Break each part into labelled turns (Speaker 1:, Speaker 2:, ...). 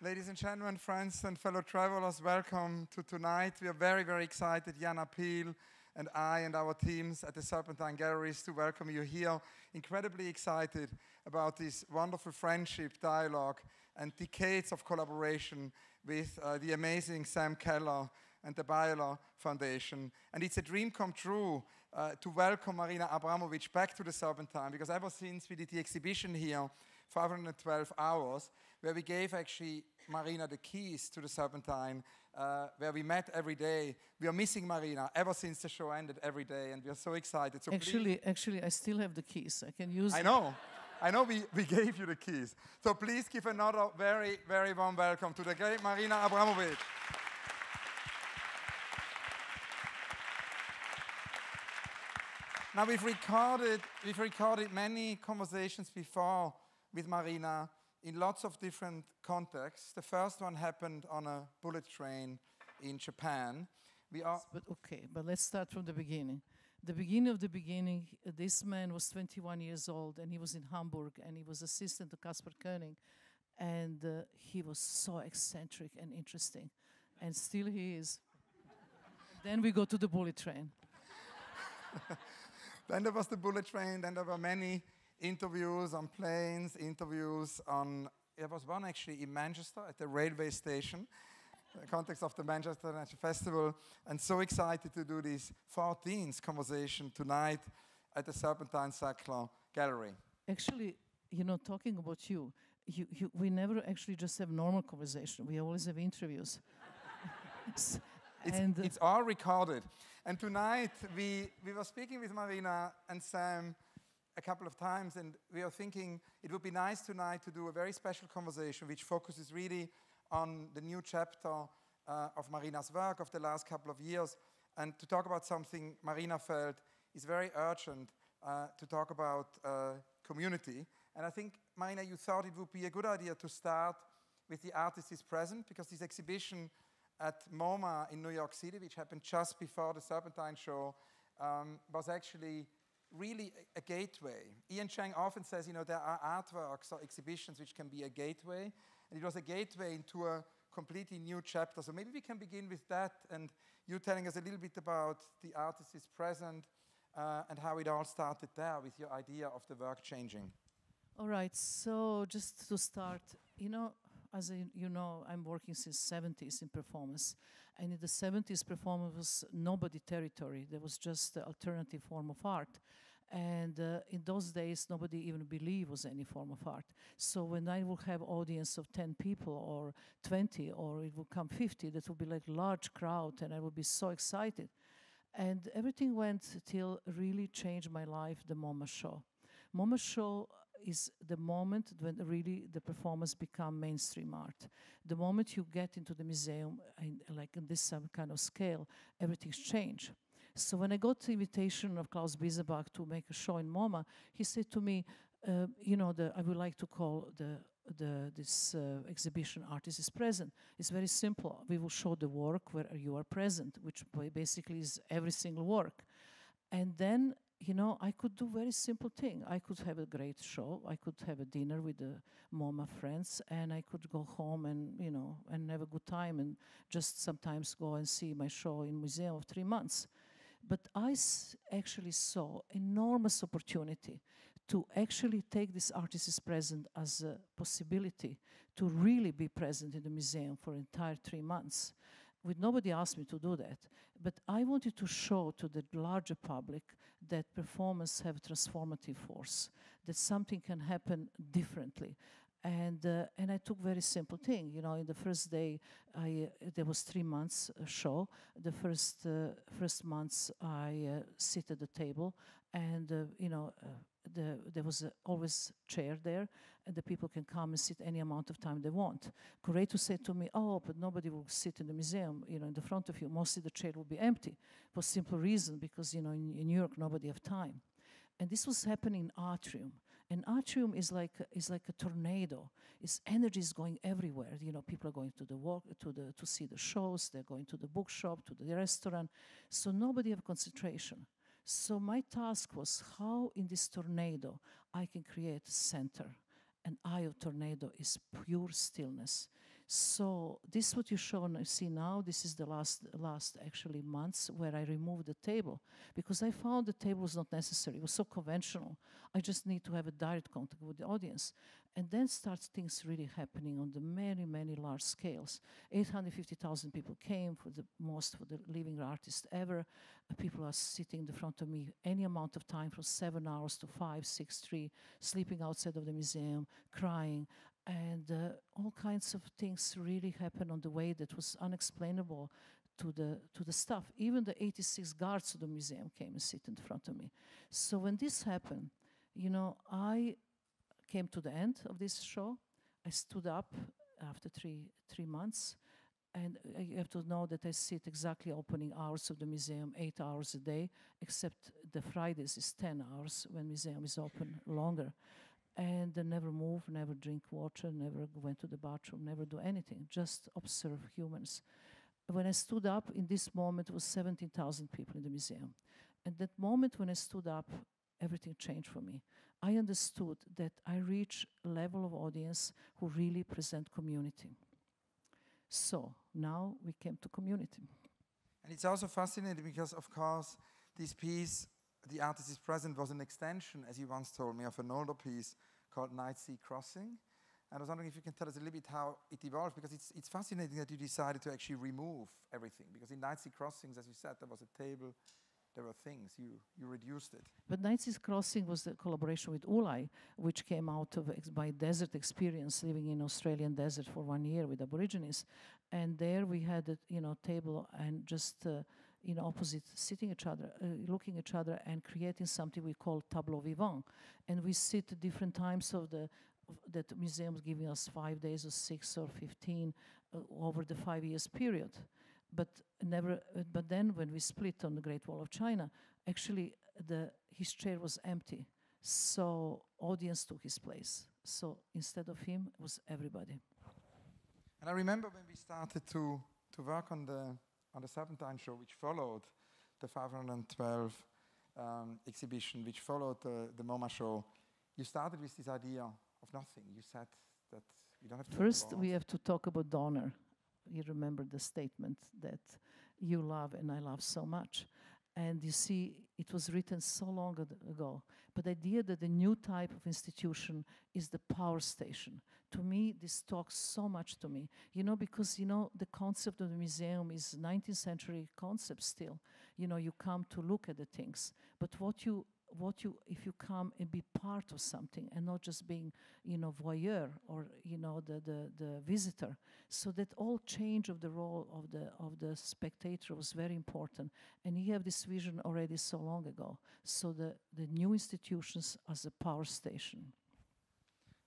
Speaker 1: Ladies and gentlemen, friends and fellow travelers, welcome to tonight. We are very, very excited, Jana Peel and I and our teams at the Serpentine Galleries to welcome you here. Incredibly excited about this wonderful friendship, dialogue, and decades of collaboration with the amazing Sam Keller and the Beyeler Foundation. And it's a dream come true to welcome Marina Abramović back to the Serpentine, because ever since we did the exhibition here, 512 hours, where we gave actually Marina the keys to the Serpentine, where we met every day. We are missing Marina ever since the show ended every day, and we are so excited. So
Speaker 2: actually, I still have the keys. I can use
Speaker 1: them. I know we gave you the keys. So please give another very, very warm welcome to the great Marina Abramović. Now, we've recorded many conversations before with Marina in lots of different contexts. The first one happened on a bullet train in Japan.
Speaker 2: But let's start from the beginning. The beginning of the beginning, this man was 21 years old, and he was in Hamburg, and he was assistant to Caspar Koenig, and he was so eccentric and interesting, and still he is. Then we go to the bullet train.
Speaker 1: Then there was the bullet train, then there were many interviews on planes, there was one actually in Manchester at the railway station, in the context of the Manchester International Festival, and so excited to do this 14th conversation tonight at the Serpentine Sackler Gallery.
Speaker 2: Actually, talking about you, we never actually just have normal conversation. We always have interviews.
Speaker 1: It's all recorded. And tonight, we were speaking with Marina and Sam a couple of times, and we are thinking it would be nice tonight to do a very special conversation which focuses really on the new chapter of Marina's work of the last couple of years, and to talk about something Marina felt is very urgent, to talk about community. And I think, Marina, you thought it would be a good idea to start with The Artist is Present, because this exhibition at MoMA in New York City, which happened just before the Serpentine show, was actually really a gateway. Ian Chang often says, there are artworks or exhibitions which can be a gateway, and it was a gateway into a completely new chapter. So maybe we can begin with that, and you telling us a little bit about The Artist is Present, and how it all started there with your idea of the work changing.
Speaker 2: All right, so just to start, as you know, I'm working since 70s in performance. And in the 70s, performance was nobody territory. There was just an alternative form of art. And in those days, nobody even believed was any form of art. So when I would have audience of 10 people or 20, or it would come 50, that would be like a large crowd, and I would be so excited. And everything went till really changed my life, the MoMA show. MoMA show is the moment when really the performance become mainstream art. The moment you get into the museum, like in this kind of scale, everything's changed. So when I got the invitation of Klaus Biesenbach to make a show in MoMA, he said to me, I would like to call this exhibition Artist is Present. It's very simple. We will show the work where you are present, which basically is every single work. And then I could do very simple thing. I could have a great show. I could have a dinner with the MoMA friends, and I could go home and, and have a good time, and just sometimes go and see my show in museum of 3 months. But I actually saw enormous opportunity to actually take this Artist is Present as a possibility to really be present in the museum for entire 3 months. Nobody asked me to do that, but I wanted to show to the larger public that performance have transformative force, that something can happen differently. And I took very simple thing. In the first day, there was 3 months show. The first months I sit at the table, and there was always chair there, and the people can come and sit any amount of time they want. Curator said to me, but nobody will sit in the museum, in the front of you. Mostly the chair will be empty, for simple reason, because, in New York, nobody have time. And this was happening in Atrium. And Atrium is like a tornado. Its energy is going everywhere. People are going to to see the shows. They're going to the bookshop, to the restaurant. So nobody have concentration. So my task was how in this tornado I can create a center. An eye of tornado is pure stillness. So this what you show and I see now, this is the last actually months where I removed the table because I found the table was not necessary. It was so conventional. I just need to have a direct contact with the audience. And then starts things really happening on the many, many large scales. 850,000 people came for the living artist ever. People are sitting in front of me any amount of time from 7 hours to 5, 6, 3, sleeping outside of the museum, crying. And all kinds of things really happened on the way that was unexplainable to the staff. Even the 86 guards of the museum came and sit in front of me. So when this happened, you know, I came to the end of this show. I stood up after three months, and you have to know that I sit exactly opening hours of the museum, 8 hours a day, except the Fridays is 10 hours when museum is open longer. And never move, never drink water, never went to the bathroom, never do anything, just observe humans. When I stood up, in this moment, it was 17,000 people in the museum. And that moment when I stood up, everything changed for me. I understood that I reach a level of audience who really present community. So now we came to community.
Speaker 1: And it's also fascinating because, of course, this piece, The Artist is Present, was an extension, as you once told me, of an older piece called Night Sea Crossing. And I was wondering if you can tell us a little bit how it evolved, because it's fascinating that you decided to actually remove everything. Because in Night Sea Crossings, as you said, there was a table, there were things, you reduced it.
Speaker 2: But Night Sea Crossing was the collaboration with Ulai, which came out of my desert experience, living in Australian desert for 1 year with Aborigines. And there we had a table and just opposite, sitting each other, looking at each other, and creating something we call tableau vivant. And we sit at different times of that museums giving us 5 days or 6 or 15 over the 5 years period. But then when we split on the Great Wall of China, actually his chair was empty. So audience took his place. So instead of him, it was everybody.
Speaker 1: And I remember when we started to work on the Serpentine show, which followed the 512 exhibition, which followed the MoMA show, you started with this idea of nothing. You said that we don't have to.
Speaker 2: First, we have to talk about donor. You remember the statement that you love and I love so much. And you see, it was written so long ago. But the idea that the new type of institution is the power station. To me, this talks so much to me. Because, the concept of the museum is 19th century concept still. You come to look at the things. But if you come and be part of something and not just being, voyeur or, the visitor. So that all change of the role of the spectator was very important. And he had this vision already so long ago. So the new institutions as a power station.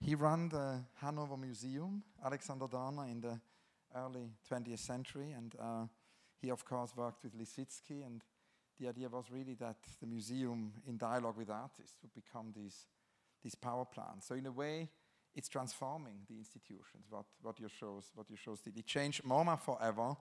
Speaker 1: He ran the Hanover Museum, Alexander Dana, in the early 20th century. And he, of course, worked with Lissitzky, and the idea was really that the museum, in dialogue with artists, would become these power plants. So in a way, it's transforming the institutions, what your shows did. It changed MoMA forever,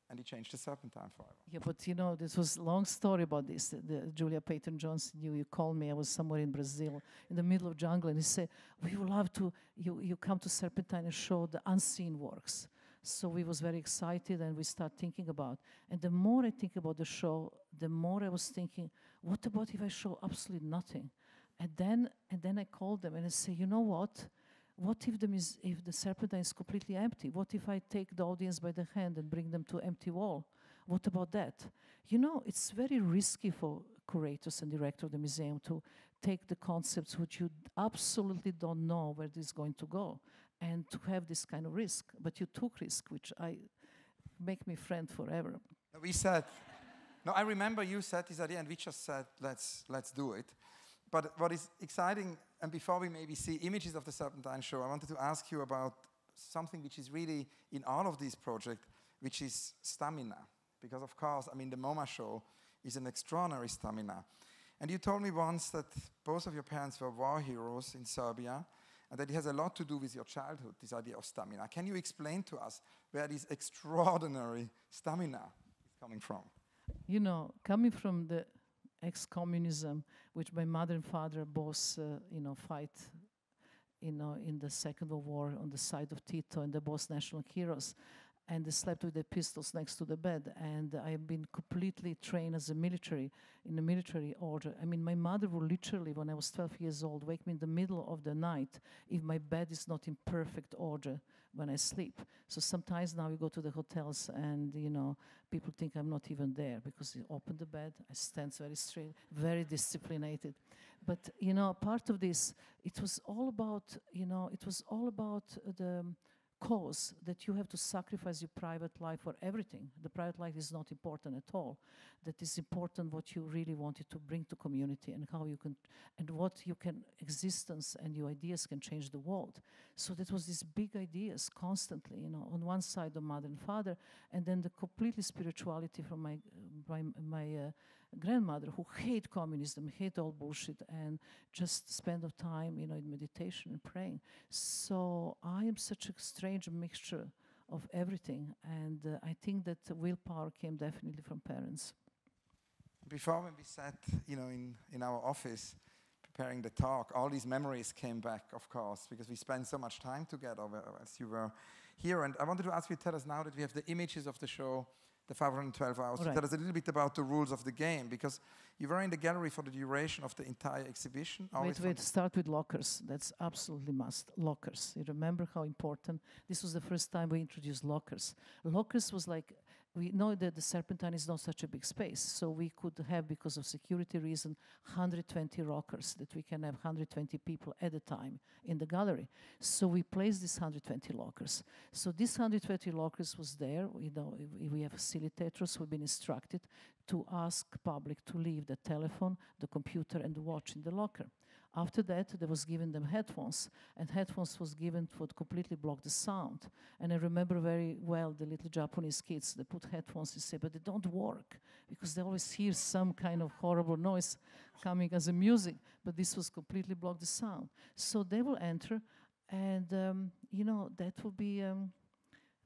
Speaker 1: and it changed the Serpentine forever.
Speaker 2: Yeah, but this was a long story about this. Julia Payton-Jones knew, you called me, I was somewhere in Brazil, in the middle of jungle, and he said, we would love to, you come to Serpentine and show the unseen works. So we was very excited, and we start thinking about. And the more I think about the show, the more I was thinking, what about if I show absolutely nothing? And then I called them and I say, you know what? What if the Serpentine is completely empty? What if I take the audience by the hand and bring them to an empty wall? What about that? It's very risky for curators and director of the museum to take the concepts which you absolutely don't know where this is going to go, and to have this kind of risk. But you took risk, which make me friend forever.
Speaker 1: I remember you said this idea, and we just said, let's do it. But what is exciting, and before we maybe see images of the Serpentine show, I wanted to ask you about something which is really in all of these projects, which is stamina. Because, of course, the MoMA show is an extraordinary stamina. And you told me once that both of your parents were war heroes in Serbia, and that it has a lot to do with your childhood, this idea of stamina. Can you explain to us where this extraordinary stamina is coming from?
Speaker 2: Coming from the ex-communism, which my mother and father both, fight in the Second World War on the side of Tito and the both national heroes. And they slept with their pistols next to the bed. And I have been completely trained as a military, in a military order. I mean, my mother would literally, when I was 12 years old, wake me in the middle of the night if my bed is not in perfect order when I sleep. So sometimes now we go to the hotels and, people think I'm not even there because they open the bed, I stand very straight, very disciplined. But, part of this, it was all about the cause that you have to sacrifice your private life for everything. The private life is not important at all. That is important what you really wanted to bring to community and how you can, and what you can, existence and your ideas can change the world. So that was these big ideas constantly, on one side the mother and father, and then the completely spirituality from my grandmother, who hate communism, hate all bullshit, and just spend of time, in meditation and praying. So I am such a strange mixture of everything, and I think that willpower came definitely from parents.
Speaker 1: Before, when we sat, in our office preparing the talk, all these memories came back, of course, because we spent so much time together as you were here. And I wanted to ask you, tell us now that we have the images of the show, the 512 hours,
Speaker 2: right.
Speaker 1: Tell us a little bit about the rules of the game, because you were in the gallery for the duration of the entire exhibition.
Speaker 2: Wait, start with lockers. That's absolutely must. Lockers. You remember how important? This was the first time we introduced lockers. Lockers was like, we know that the Serpentine is not such a big space, so we could have, because of security reason, 120 lockers, that we can have 120 people at a time in the gallery. So we placed these 120 lockers. So these 120 lockers was there. We have facilitators who've been instructed to ask public to leave the telephone, the computer, and the watch in the locker. After that, they was given them headphones, and headphones was given to completely block the sound. And I remember very well the little Japanese kids, they put headphones and say, but they don't work, because they always hear some kind of horrible noise coming as a music, but this was completely block the sound. So they will enter, and that will be,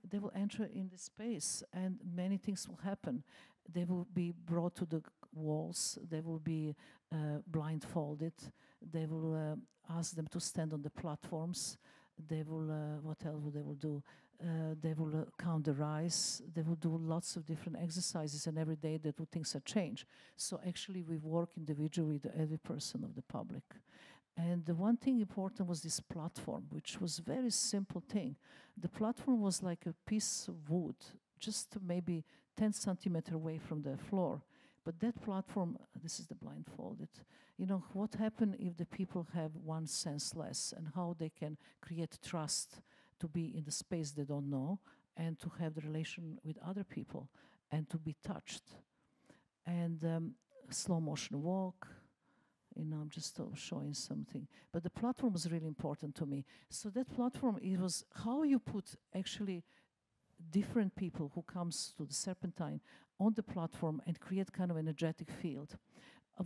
Speaker 2: they will enter in the space, and many things will happen. They will be brought to the walls, they will be blindfolded, they will ask them to stand on the platforms, they will, what else will they will do? They will count the rice, they will do lots of different exercises, and every day they do things that change. So actually we work individually with every person of the public. And the one thing important was this platform, which was a very simple thing. The platform was like a piece of wood, just maybe 10 centimeters away from the floor. But that platform, this is the blindfolded, what happens if the people have one sense less, and how they can create trust to be in the space they don't know, and to have the relation with other people, and to be touched. And slow motion walk, I'm just showing something. But the platform was really important to me. So that platform, it was how you put actually different people who comes to the Serpentine on the platform and create kind of energetic field.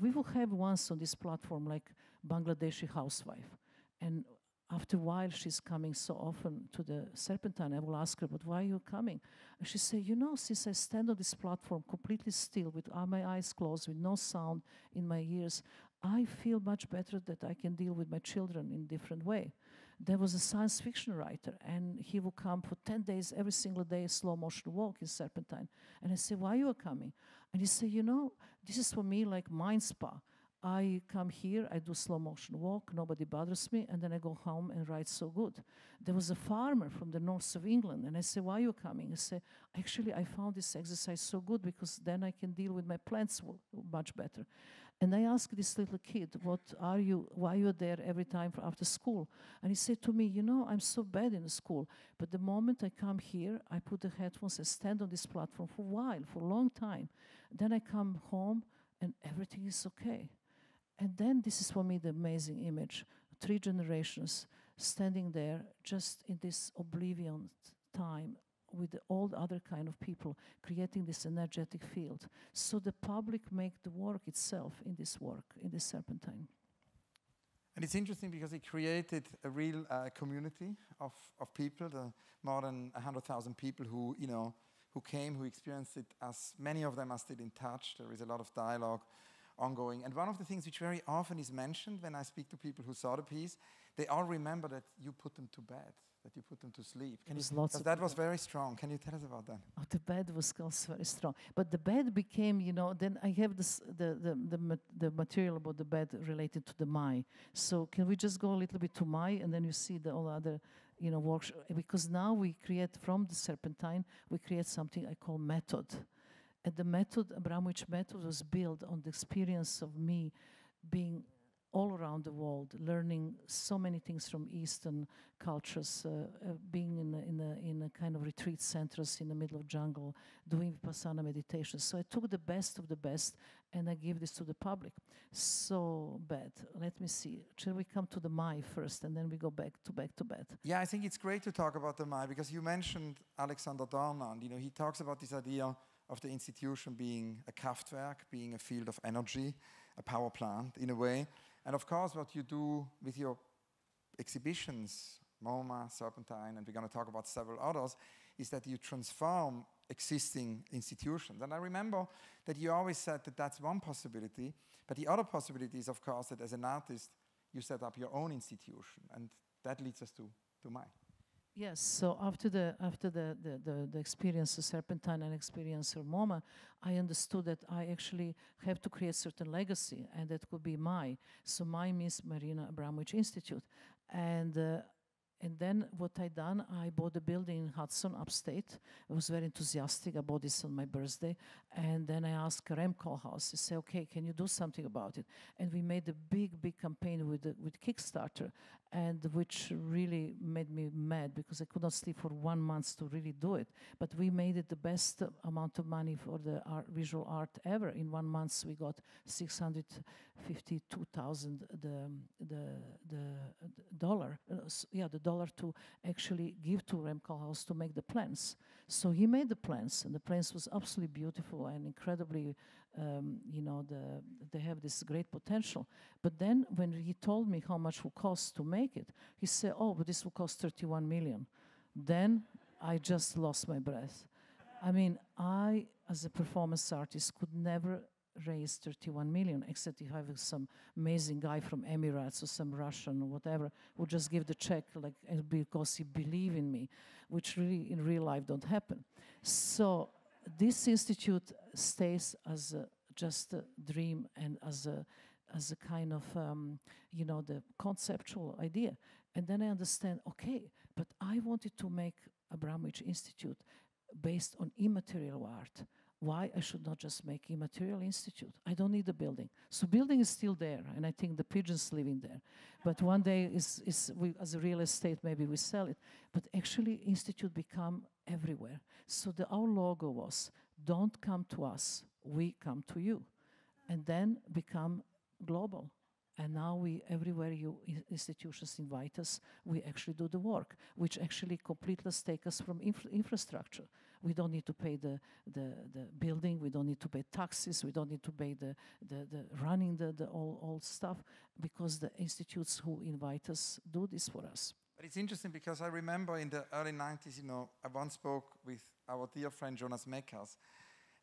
Speaker 2: We will have once on this platform like Bangladeshi housewife, and after a while she's coming so often to the Serpentine, I will ask her, but why are you coming? And she say, since I stand on this platform completely still with all my eyes closed, with no sound in my ears, I feel much better that I can deal with my children in a different way. There was a science fiction writer, and he will come for 10 days, every single day, a slow motion walk in Serpentine. And I say, why you are coming? And he say, this is for me like mind spa. I come here, I do slow motion walk, nobody bothers me, and then I go home and write so good. There was a farmer from the north of England, and I say, why are you coming? I say, actually, I found this exercise so good because then I can deal with my plants much better. And I asked this little kid, why are you there every time after school? And he said to me, I'm so bad in the school, but the moment I come here, I put the headphones, I stand on this platform for a while, for a long time. Then I come home and everything is okay. And then this is for me the amazing image, 3 generations standing there just in this oblivion time with all the other kind of people, creating this energetic field. So the public make the work itself in this work, in this Serpentine.
Speaker 1: And it's interesting because it created a real community of people, more than 100,000 people who came, who experienced it, as many of them are still in touch. There is a lot of dialogue ongoing. And one of the things which very often is mentioned when I speak to people who saw the piece, they all remember that you put them to bed, that you put them to sleep. Because that was very strong. Can you tell us about that?
Speaker 2: Oh, the bed was also very strong. But the bed became, you know, then I have this, the material about the bed related to the Mai. So can we just go a little bit to Mai, and then you see the all other, you know, workshop? Because now we create, from the serpentine, we create something I call method. And the method, Abramović method, was built on the experience of me being all around the world, learning so many things from Eastern cultures, being in a kind of retreat centers in the middle of jungle, doing Vipassana meditation. So I took the best of the best, and I give this to the public. So bad. Let me see. Shall we come to the Mai first, and then we go back to bed?
Speaker 1: Yeah, I think it's great to talk about the Mai, because you mentioned Alexander Dorner, and he talks about this idea of the institution being a Kraftwerk, being a field of energy, a power plant in a way. And of course, what you do with your exhibitions, MoMA, Serpentine, and we're going to talk about several others, is that you transform existing institutions. And I remember that you always said that that's one possibility, but the other possibility is, of course, that as an artist, you set up your own institution, and that leads us to Mai.
Speaker 2: Yes, so after the experience of Serpentine and experience of MoMA, I understood that I actually have to create certain legacy, and that could be Mai. So Mai means Marina Abramović Institute. And then what I done, I bought a building in Hudson, upstate. I was very enthusiastic. I bought this on my birthday. And then I asked Rem Koolhaas, he said, okay, can you do something about it? And we made a big campaign with Kickstarter, and which really made me mad, because I could not sleep for 1 month to really do it. But we made it the best amount of money for the visual art ever. In 1 month, we got 652,000 the dollar to actually give to Rem Koolhaas to make the plans. So he made the plans, and the plans was absolutely beautiful and incredibly, they have this great potential. But then when he told me how much it would cost to make it, he said, oh, but this will cost 31 million. Then I just lost my breath. I mean, I, as a performance artist, could never raise 31 million, except if I have some amazing guy from Emirates or some Russian or whatever, would just give the check, like, because he believe in me, which really in real life don't happen. So this institute stays as just a dream, and as a kind of, the conceptual idea. And then I understand, okay, but I wanted to make Abramović Institute based on immaterial art. Why I should not just make immaterial institute? I don't need a building. So building is still there, and I think the pigeons living there. But one day, we, as a real estate, maybe we sell it. But actually, institute become everywhere. So our logo was, don't come to us, we come to you. And then become global. And now everywhere institutions invite us, we actually do the work, which actually completely take us from infrastructure. We don't need to pay the building, we don't need to pay taxes, we don't need to pay the running the all stuff, because the institutes who invite us do this for us.
Speaker 1: But it's interesting, because I remember in the early 90s, I once spoke with our dear friend Jonas Mekas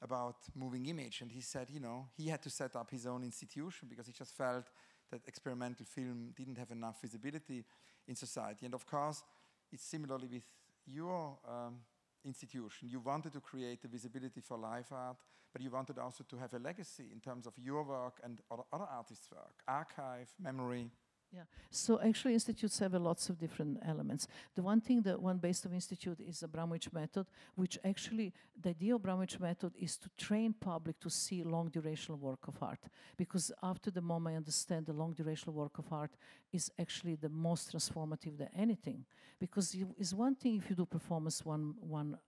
Speaker 1: about moving image, and he said, he had to set up his own institution because he just felt that experimental film didn't have enough visibility in society. And of course, it's similarly with your institution. You wanted to create the visibility for live art, but you wanted also to have a legacy in terms of your work and other artists' work, archive, memory.
Speaker 2: Yeah, so actually institutes have lots of different elements. The one thing, the one based on institute is Abramović method, which actually, the idea of Abramović method is to train public to see long durational work of art. Because after the moment I understand the long durational work of art is actually the most transformative than anything. Because it's one thing if you do performance one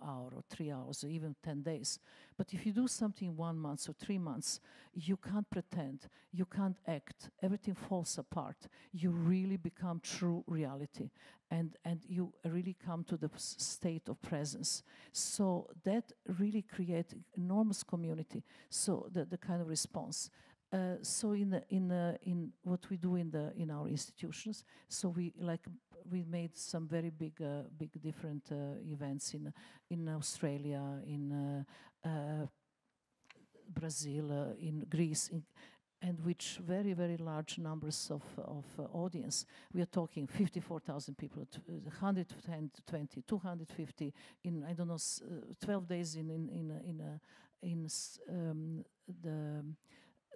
Speaker 2: hour or 3 hours or even 10 days. But if you do something 1 month or 3 months, you can't pretend, you can't act, everything falls apart. You really become true reality, and you really come to the state of presence. So that really creates enormous community. So the kind of response. So in what we do in our institutions, so we made some very big different events in Australia, in Brazil, in Greece, and which very, very large numbers of audience. We are talking 54,000 people, 120, 250 in, I don't know, 12 days in the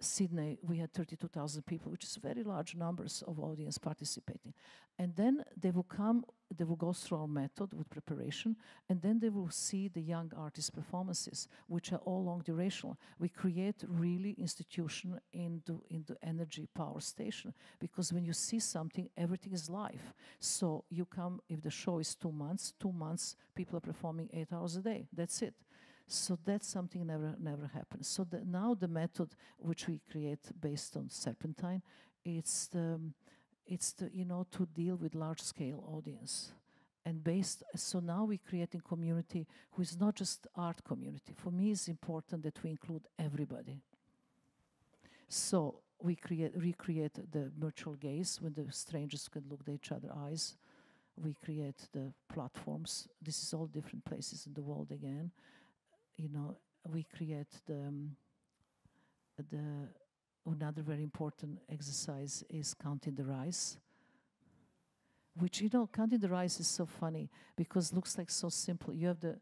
Speaker 2: Sydney, we had 32,000 people, which is very large numbers of audience participating. And then they will come, they will go through our method with preparation, and then they will see the young artist performances, which are all long durational. We create really institution in the energy power station, because when you see something, everything is live. So you come, if the show is 2 months, 2 months, people are performing 8 hours a day. That's it. So that's something never happens. So now the method which we create based on Serpentine, it's the to deal with large scale audience. And so now we're creating community who is not just art community. For me, it's important that we include everybody. So we recreate the virtual gaze when the strangers can look at each other's eyes. We create the platforms. This is all different places in the world again. We create another very important exercise is counting the rice, which, counting the rice is so funny because it looks like so simple. You have the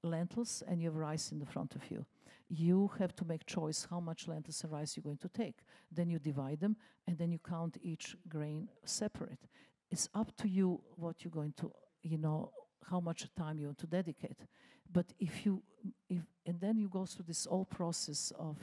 Speaker 2: lentils and you have rice in the front of you. You have to make choice how much lentils and rice you're going to take. Then you divide them and then you count each grain separate. It's up to you what you're going to, how much time you want to dedicate. But and then you go through this whole process of,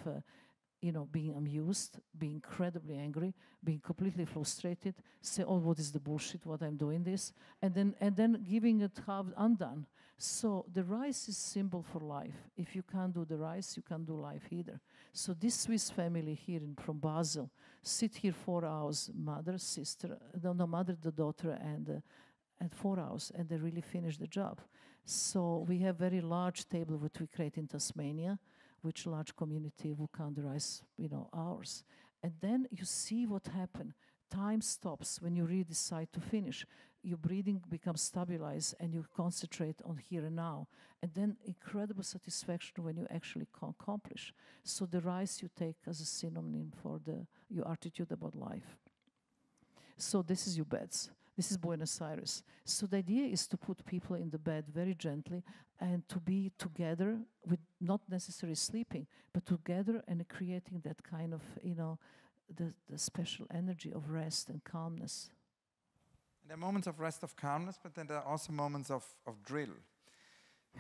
Speaker 2: being amused, being incredibly angry, being completely frustrated, say, oh, what is the bullshit, what I'm doing this, and then giving it half undone. So the rice is symbol for life. If you can't do the rice, you can't do life either. So this Swiss family here from Basel sit here 4 hours, mother, sister, mother, the daughter, and 4 hours, and they really finish the job. So we have very large table which we create in Tasmania, which large community will count the rice, hours. And then you see what happened. Time stops when you really decide to finish. Your breathing becomes stabilized and you concentrate on here and now. And then incredible satisfaction when you actually accomplish. So the rice you take as a synonym for your attitude about life. So this is your beds. This is Buenos Aires. So the idea is to put people in the bed very gently and to be together with not necessarily sleeping, but together and creating that kind of, the special energy of rest and calmness.
Speaker 1: And there are moments of rest, of calmness, but then there are also moments of drill.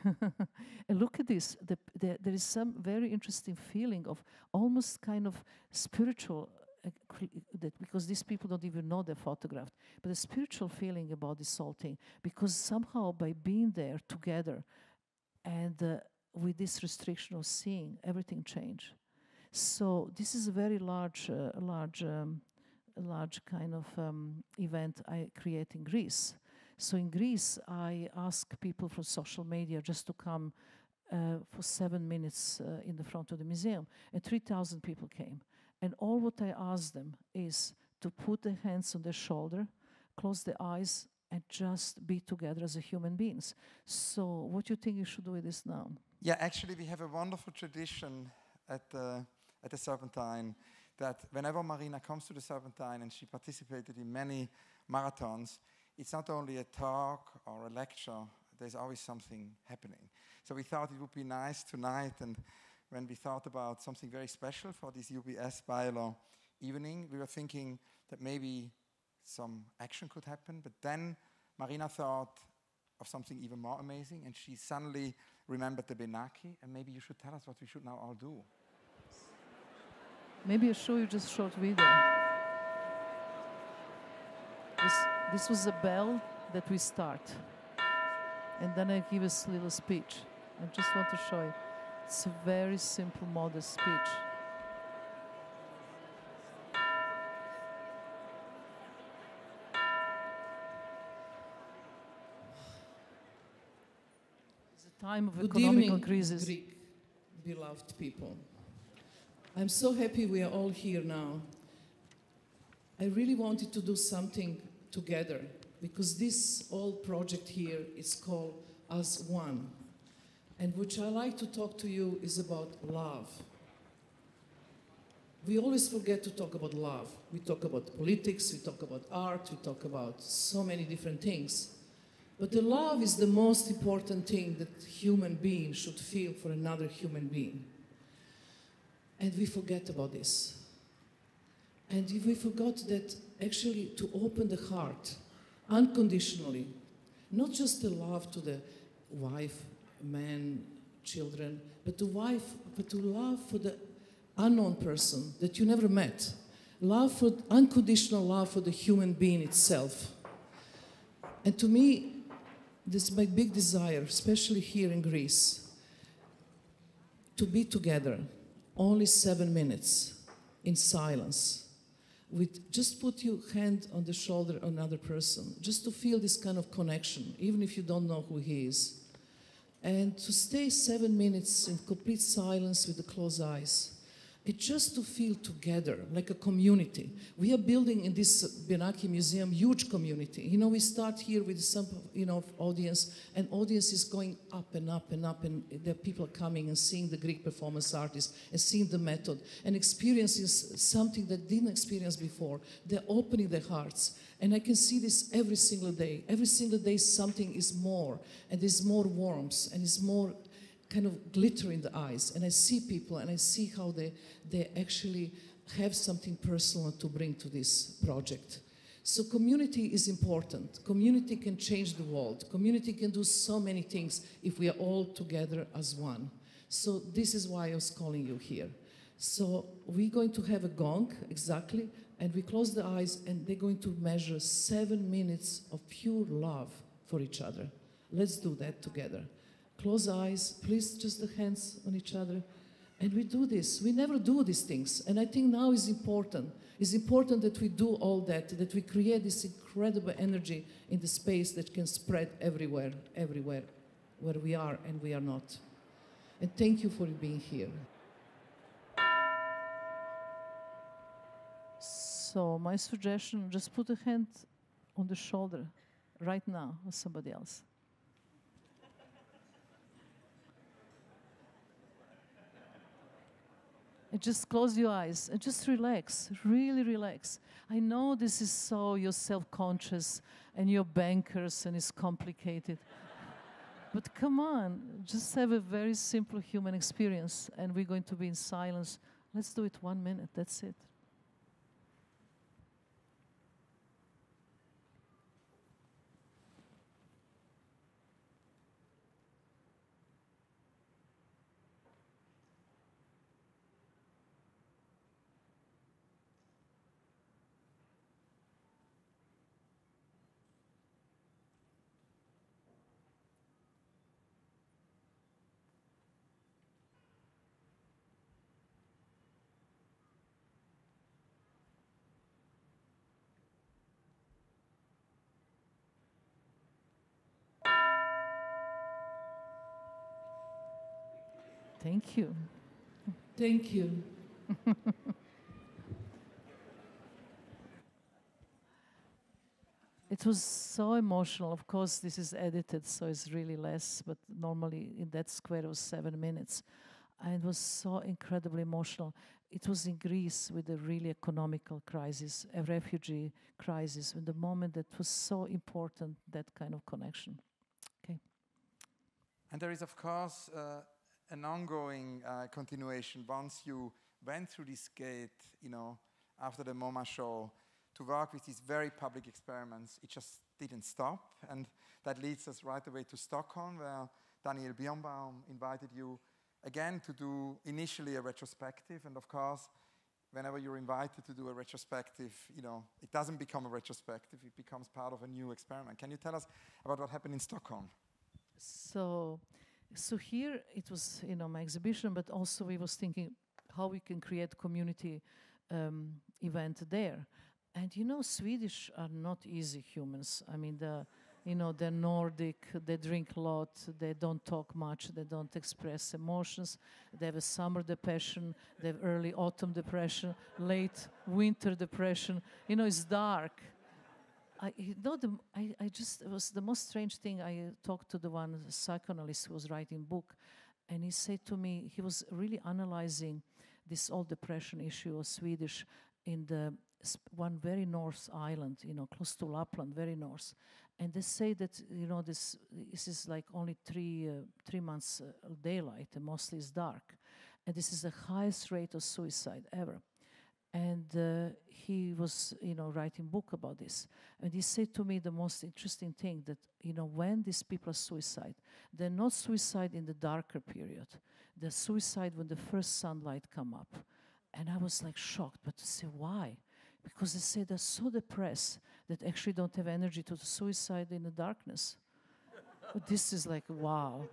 Speaker 2: And look at this. There is some very interesting feeling of almost kind of spiritual, because these people don't even know they're photographed, but a spiritual feeling about this whole thing, because somehow by being there together and with this restriction of seeing, everything changed. So this is a very large kind of event I create in Greece. So in Greece, I ask people from social media just to come for 7 minutes in the front of the museum, and 3,000 people came. And all what I ask them is to put their hands on their shoulder, close their eyes, and just be together as human beings. So what do you think you should do with this now?
Speaker 1: Yeah, actually we have a wonderful tradition at the Serpentine that whenever Marina comes to the Serpentine, and she participated in many marathons, it's not only a talk or a lecture, there's always something happening. So we thought it would be nice tonight, and when we thought about something very special for this UBS Beyeler evening, we were thinking that maybe some action could happen, but then Marina thought of something even more amazing, and she suddenly remembered the Benaki, and maybe you should tell us what we should now all do.
Speaker 2: Maybe I'll show you just a short video. This was a bell that we start, and then I give a little speech. I just want to show you. It's a very simple, modest speech. It's a time of economical crisis.
Speaker 3: Good evening, Greek, beloved people. I'm so happy we are all here now. I really wanted to do something together because this whole project here is called As One. And which I like to talk to you is about love. We always forget to talk about love. We talk about politics, we talk about art, we talk about so many different things. But the love is the most important thing that human being should feel for another human being. And we forget about this. And we forgot that actually to open the heart unconditionally, not just the love to the wife, man, children, but to love for the unknown person that you never met. Unconditional love for the human being itself. And to me, this is my big desire, especially here in Greece, to be together only 7 minutes in silence. Just put your hand on the shoulder of another person, just to feel this kind of connection, even if you don't know who he is. And to stay 7 minutes in complete silence with the closed eyes. It's just to feel together, like a community. We are building in this Benaki Museum huge community. You know, we start here with some, audience, and audience is going up and up and up, and there are people coming and seeing the Greek performance artists and seeing the method and experiencing something that didn't experience before. They're opening their hearts. And I can see this every single day. Every single day something is more, and there's more warmth, and it's more kind of glitter in the eyes, and I see people and I see how they actually have something personal to bring to this project. So community is important. Community can change the world. Community can do so many things if we are all together as one. So this is why I was calling you here. So we're going to have a gong, exactly, and we close the eyes and they're going to measure 7 minutes of pure love for each other. Let's do that together. Close eyes, please, just the hands on each other. And we do this. We never do these things. And I think now is important. It's important that we do all that we create this incredible energy in the space that can spread everywhere, where we are and we are not. And thank you for being here.
Speaker 2: So my suggestion, just put a hand on the shoulder right now of somebody else. And just close your eyes and just relax, really relax. I know this is so, you're self-conscious and you're bankers and it's complicated. But come on, just have a very simple human experience and we're going to be in silence. Let's do it 1 minute, that's it. Thank you.
Speaker 3: Thank you.
Speaker 2: It was so emotional. Of course, this is edited, so it's really less, but normally in that square it was 7 minutes. And it was so incredibly emotional. It was in Greece with a really economical crisis, a refugee crisis, in the moment that was so important, that kind of connection. Okay.
Speaker 1: And there is, of course, an ongoing continuation once you went through this gate, after the MoMA show, to work with these very public experiments. It just didn't stop. And that leads us right away to Stockholm, where Daniel Birnbaum invited you again to do initially a retrospective. And of course, whenever you're invited to do a retrospective, it doesn't become a retrospective, it becomes part of a new experiment. Can you tell us about what happened in Stockholm?
Speaker 2: So here it was, my exhibition, but also we was thinking how we can create community event there. And Swedish are not easy humans. I mean, they're Nordic, they drink a lot, they don't talk much, they don't express emotions, they have a summer depression, they have early autumn depression, late winter depression. It's dark. It was the most strange thing. I talked to the one psychoanalyst who was writing book, and he said to me, he was really analyzing this old depression issue of Swedish in the one very north island, close to Lapland, very north. And they say that, this is like only 3 months daylight, and mostly it's dark. And this is the highest rate of suicide ever. And he was, writing book about this. And he said to me the most interesting thing that, when these people are suicide, they're not suicide in the darker period. They're suicide when the first sunlight come up. And I was like shocked, but to say why? Because they say they're so depressed that actually don't have energy to suicide in the darkness. But this is like, wow.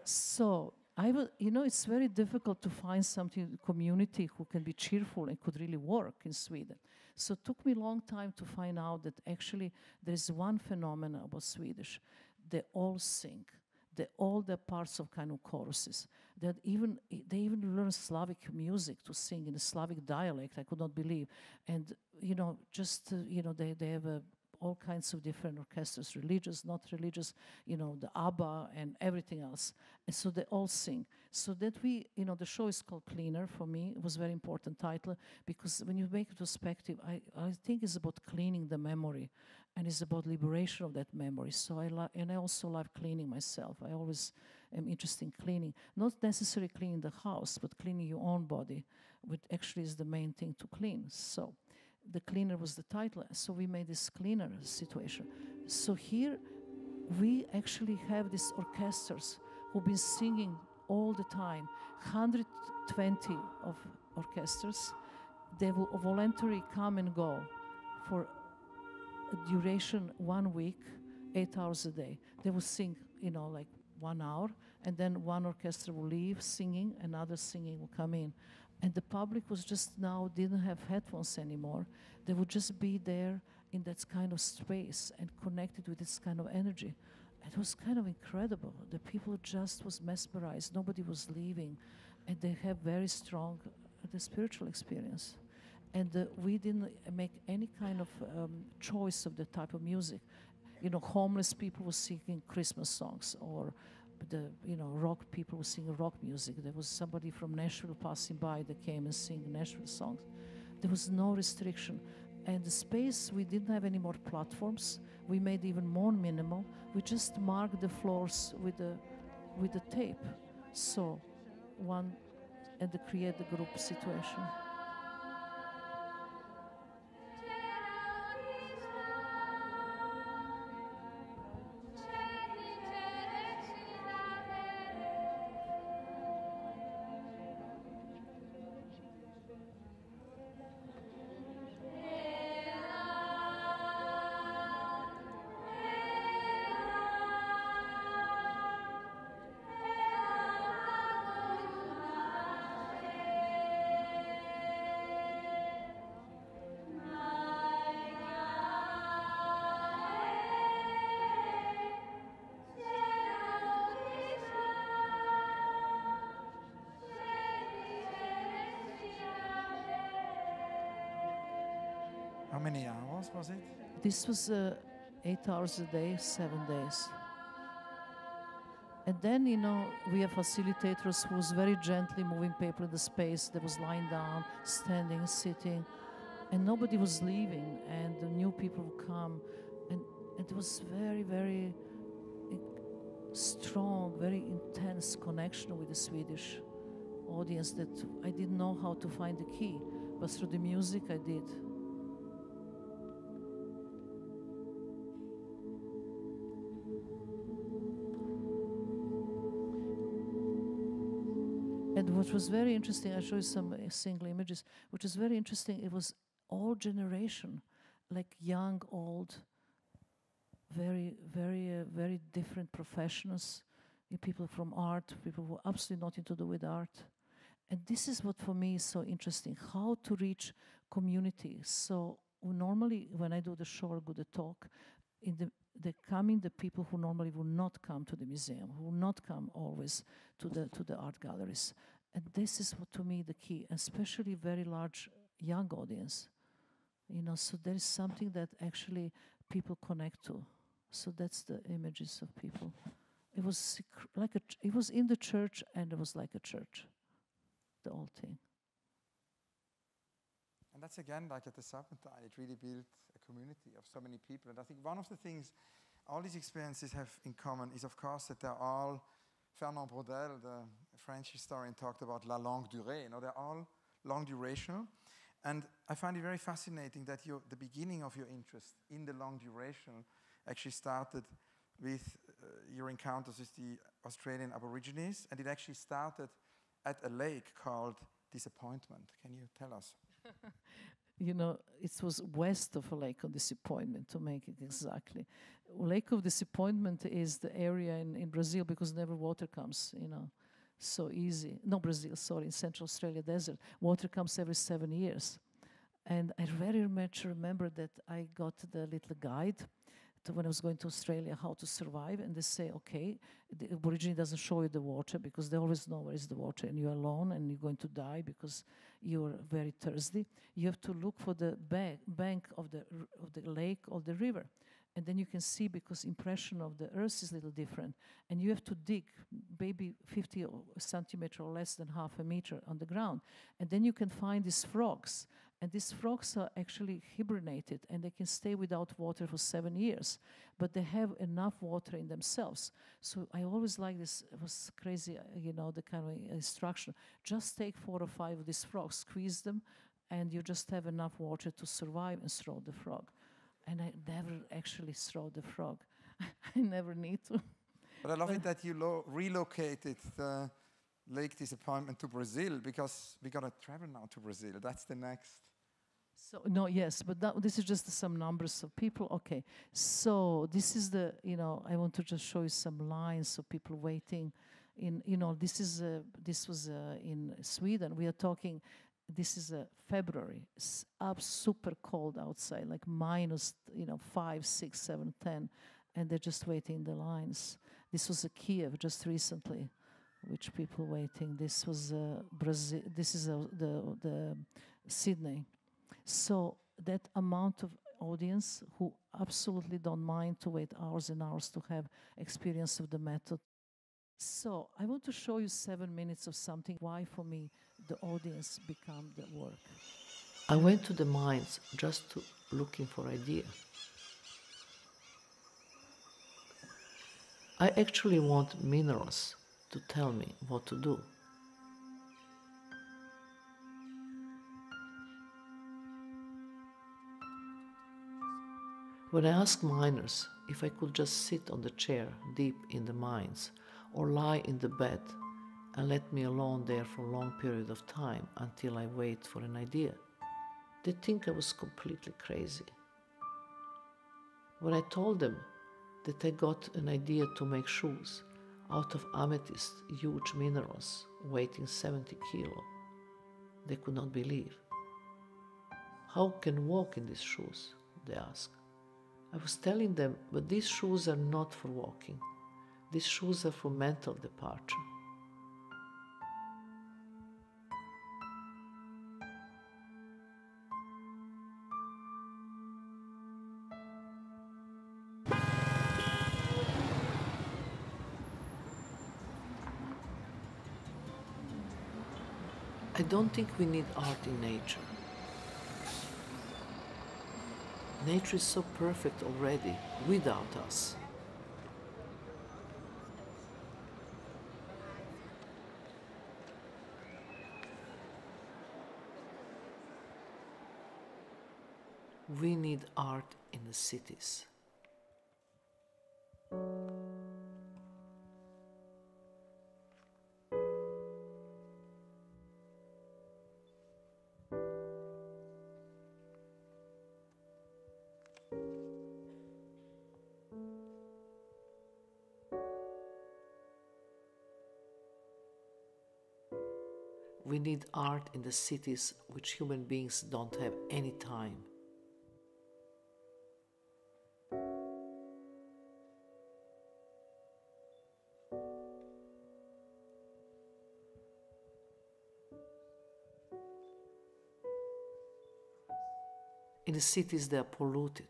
Speaker 2: So it's very difficult to find something community who can be cheerful and could really work in Sweden. So it took me a long time to find out that actually there's one phenomenon about Swedish. They all sing. All the parts of kind of choruses. They even learn Slavic music to sing in a Slavic dialect. I could not believe. And they have all kinds of different orchestras, religious, not religious, the ABBA and everything else. And so they all sing. So that the show is called Cleaner for me. It was a very important title because when you make it perspective, I think it's about cleaning the memory and it's about liberation of that memory. So I also love cleaning myself. I always am interested in cleaning. Not necessarily cleaning the house, but cleaning your own body, which actually is the main thing to clean. So the Cleaner was the title, so we made this Cleaner situation. So here we actually have these orchestras who've been singing all the time, 120 of orchestras. They will voluntarily come and go for a duration 1 week, 8 hours a day. They will sing, like 1 hour, and then one orchestra will leave singing, another singing will come in. And the public was just now didn't have headphones anymore. They would just be there in that kind of space and connected with this kind of energy. It was kind of incredible. The people just was mesmerized. Nobody was leaving. And they have very strong the spiritual experience. And we didn't make any kind of choice of the type of music. Homeless people were singing Christmas songs, or rock people were singing rock music. There was somebody from Nashville passing by that came and sang Nashville songs. There was no restriction. And the space, we didn't have any more platforms. We made even more minimal. We just marked the floors with the tape. So and to create the group situation.
Speaker 1: How many hours was it?
Speaker 2: This was 8 hours a day, 7 days. And then, we have facilitators who was very gently moving people in the space. They was lying down, standing, sitting, and nobody was leaving. And the new people would come. And it was very, very strong, very intense connection with the Swedish audience that I didn't know how to find the key. But through the music, I did. And what was very interesting, I'll show you some single images, which is very interesting, it was all generation, like young, old, very, very, very different professionals, people from art, people who are absolutely nothing to do with art. And this is what for me is so interesting, how to reach community. So normally when I do the show or do the talk, they come in the people who normally would not come to the museum, who would not come always to the art galleries. And this is what, to me, the key, especially very large young audience. So there is something that actually people connect to. So that's the images of people. It was like it was in the church, and it was like a church, the whole thing.
Speaker 1: And that's again like at the Serpentine, it really built a community of so many people. And I think one of the things all these experiences have in common is, of course, that they're all, Fernand Braudel, the French historian, talked about la longue durée. You know, they're all long durational. And I find it very fascinating that the beginning of your interest in the long duration actually started with your encounters with the Australian Aborigines, and it actually started at a lake called Disappointment. Can you tell us?
Speaker 2: You know, it was west of a Lake of Disappointment, to make it exactly. Lake of Disappointment is the area in Brazil, because never water comes, you know, so easy. No, Brazil, sorry, in Central Australia desert. Water comes every 7 years. And I very much remember that I got the little guide to when I was going to Australia, how to survive. And they say, okay, the Aborigine doesn't show you the water, because they always know where is the water, and you're alone and you're going to die because you're very thirsty. You have to look for the bank of the lake or the river. And then you can see, because impression of the earth is a little different. And you have to dig maybe 50 centimeters or less than half a meter on the ground. And then you can find these frogs. And these frogs are actually hibernated, and they can stay without water for 7 years. But they have enough water in themselves. So I always like this. It was crazy, you know, the kind of instruction. Just take 4 or 5 of these frogs, squeeze them, and you just have enough water to survive and throw the frog. And I never actually throw the frog. I never need to.
Speaker 1: But I love it that you relocated the Lake Disappointment to Brazil, because we got to travel now to Brazil. That's the next.
Speaker 2: So, no, yes, but this is just some numbers of people. Okay, so this is the, you know, I want to just show you some lines of people waiting. You know, this was in Sweden. We are talking. This is February. It's super cold outside, like minus, you know, 5, 6, 7, 10, and they're just waiting in the lines. This was Kiev just recently, which people waiting. This was Brazil. This is the Sydney. So that amount of audience who absolutely don't mind to wait hours and hours to have experience of the method. So I want to show you 7 minutes of something. Why for me the audience become the work.
Speaker 4: I went to the mines just looking for idea. I actually want minerals to tell me what to do. When I asked miners if I could just sit on the chair deep in the mines or lie in the bed and let me alone there for a long period of time until I wait for an idea, they think I was completely crazy. When I told them that I got an idea to make shoes out of amethyst, huge minerals weighing 70 kilo, they could not believe. How can walk in these shoes? They asked. I was telling them, but these shoes are not for walking. These shoes are for mental departure. I don't think we need art in nature. Nature is so perfect already without us. We need art in the cities. We need art in the cities which human beings don't have any time. In the cities they are polluted.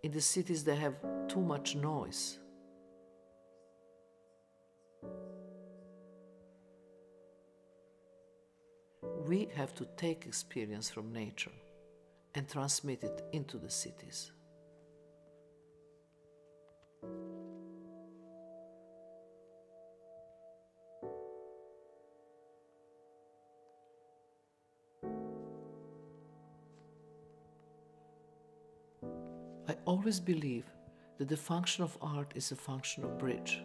Speaker 4: In the cities they have too much noise. we have to take experience from nature and transmit it into the cities. I always believe that the function of art is a function of bridge.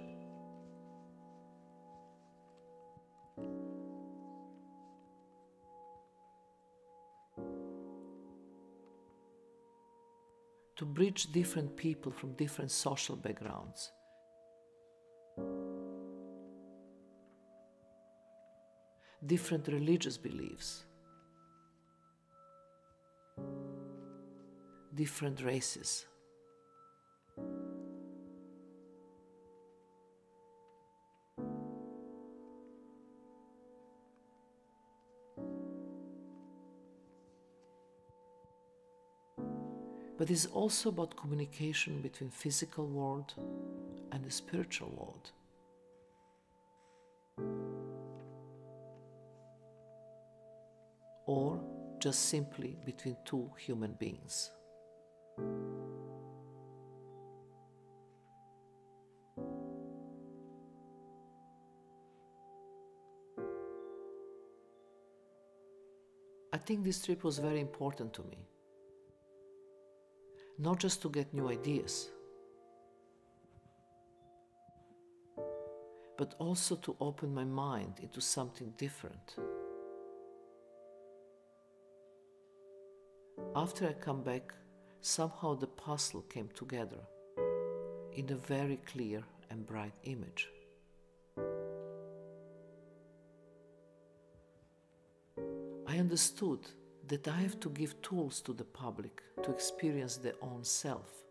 Speaker 4: To bridge different people from different social backgrounds. Different religious beliefs. Different races. But it's also about communication between physical world and the spiritual world. Or just simply between two human beings. I think this trip was very important to me. Not just to get new ideas, but also to open my mind into something different. After I come back, somehow the puzzle came together in a very clear and bright image. I understood that I have to give tools to the public to experience their own self.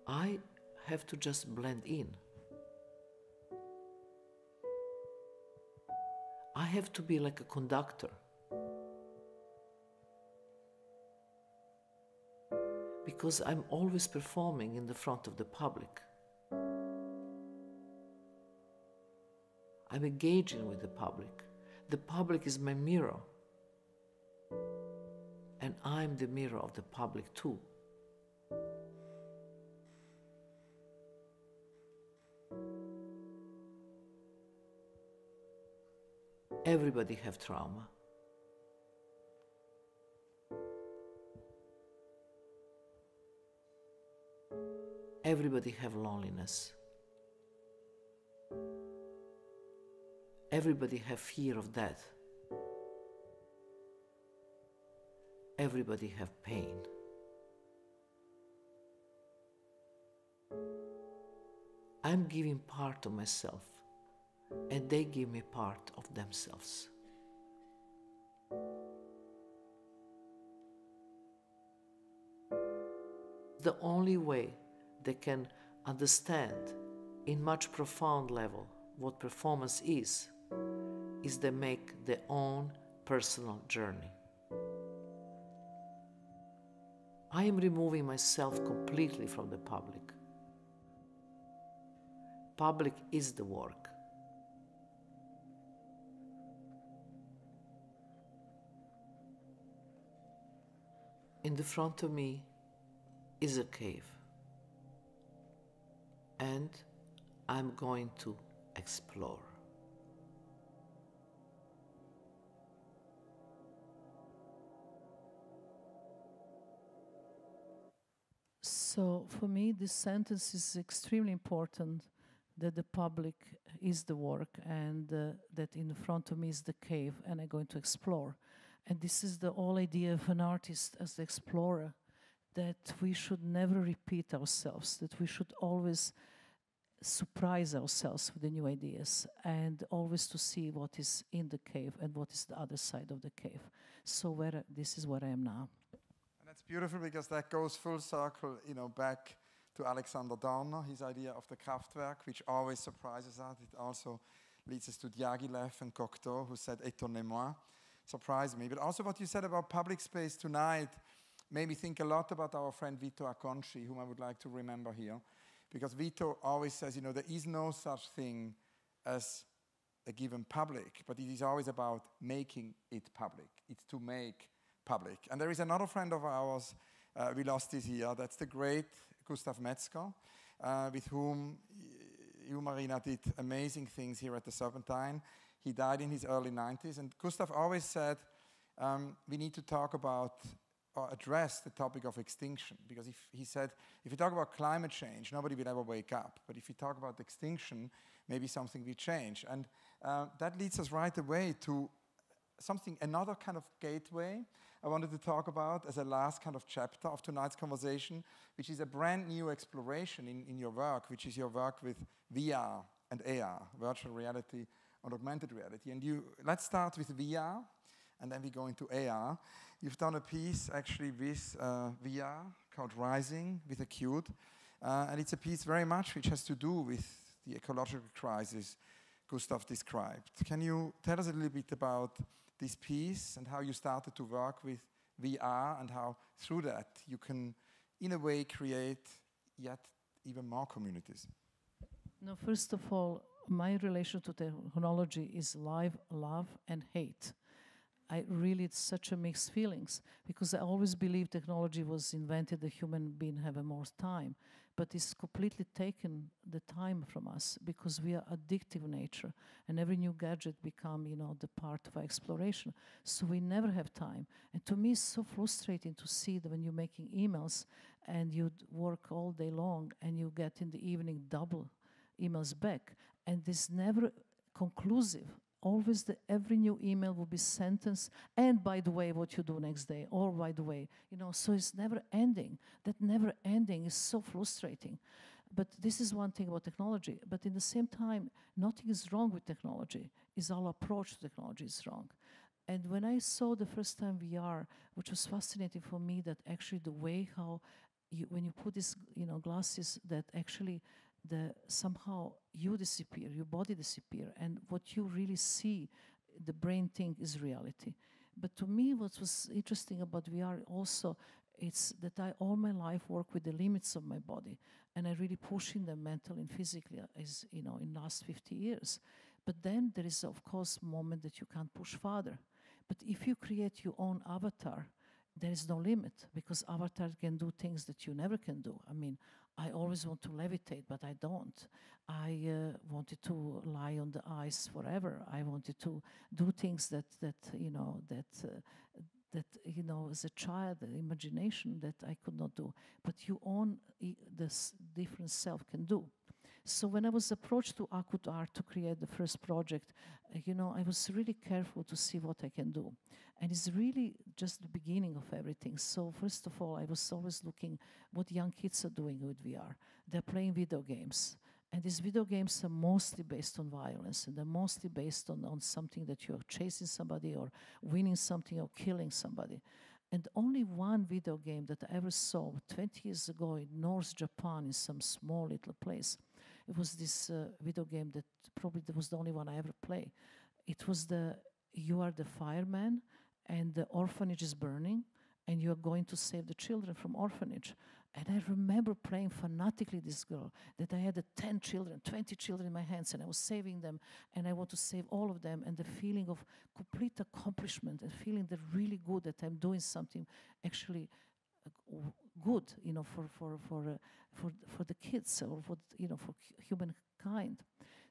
Speaker 4: I have to just blend in. I have to be like a conductor. Because I'm always performing in the front of the public. I'm engaging with the public. The public is my mirror. And I'm the mirror of the public too. Everybody have trauma. Everybody have loneliness. Everybody have fear of death. Everybody have pain. I'm giving part of myself, and they give me part of themselves. The only way they can understand in much profound level what performance is they make their own personal journey. I am removing myself completely from the public. Public is the work. In the front of me is a cave. And I'm going to explore.
Speaker 2: So for me, this sentence is extremely important, that the public is the work and that in front of me is the cave and I'm going to explore. And this is the whole idea of an artist as the explorer, that we should never repeat ourselves, that we should always surprise ourselves with the new ideas and always to see what is in the cave and what is the other side of the cave. So this is where I am now.
Speaker 1: And that's beautiful because that goes full circle, back to Alexander Dorner, his idea of the Kraftwerk, which always surprises us. It also leads us to Diaghilev and Cocteau, who said "étonnez-moi." surprised me. But also what you said about public space tonight made me think a lot about our friend Vito Acconci, whom I would like to remember here. Because Vito always says, you know, there is no such thing as a given public, but it is always about making it public. It's to make public. And there is another friend of ours we lost this year. That's the great Gustav Metzger, with whom you, Marina, did amazing things here at the Serpentine. He died in his early 90s. And Gustav always said, we need to talk about or address the topic of extinction. Because he said, if you talk about climate change, nobody will ever wake up. But if you talk about extinction, maybe something will change. And that leads us right away to another kind of gateway I wanted to talk about as a last kind of chapter of tonight's conversation, which is a brand new exploration in your work, which is your work with VR and AR, virtual reality and augmented reality. And let's start with VR, and then we go into AR. You've done a piece actually with VR called Rising with Acute, and it's a piece very much which has to do with the ecological crisis Gustav described. Can you tell us a little bit about this piece and how you started to work with VR and how through that you can, in a way, create yet even more communities?
Speaker 2: No, first of all, my relation to technology is love and hate. It's such a mixed feelings, because I always believed technology was invented the human being have a more time, but it's completely taken the time from us because we are addictive nature, and every new gadget become, the part of our exploration. So we never have time. And to me, it's so frustrating to see that when you're making emails and you work all day long and you get in the evening double emails back, and this never conclusive. Always every new email will be sentence, and by the way, what you do next day, or by the way, so it's never ending. That never ending is so frustrating. But this is one thing about technology. But in the same time, nothing is wrong with technology. It's our approach to technology is wrong. And when I saw the first time VR, which was fascinating for me, that actually the way how when you put these, glasses, that actually somehow you disappear, your body disappear, and what you really see, the brain thing is reality. But to me, what was interesting about VR also, it's that I all my life work with the limits of my body, and I really pushing them mentally and physically, as in last 50 years. But then there is, of course, moment that you can't push farther. But if you create your own avatar, there is no limit, because avatar can do things that you never can do. I mean, I always want to levitate, but I don't. I wanted to lie on the ice forever. I wanted to do things that as a child, the imagination that I could not do. But your own this different self can do. So when I was approached to Acute Art to create the first project, I was really careful to see what I can do. And it's really just the beginning of everything. So first of all, I was always looking what young kids are doing with VR. They're playing video games. And these video games are mostly based on violence, and they're mostly based on something that you're chasing somebody or winning something or killing somebody. And only one video game that I ever saw 20 years ago in North Japan in some small little place. It was this video game that probably was the only one I ever played. It was you are the fireman, and the orphanage is burning, and you are going to save the children from orphanage. And I remember playing fanatically this girl, that I had 10 children, 20 children in my hands, and I was saving them, and I want to save all of them, and the feeling of complete accomplishment, and feeling that really good that I'm doing something actually good, for the kids, or for humankind.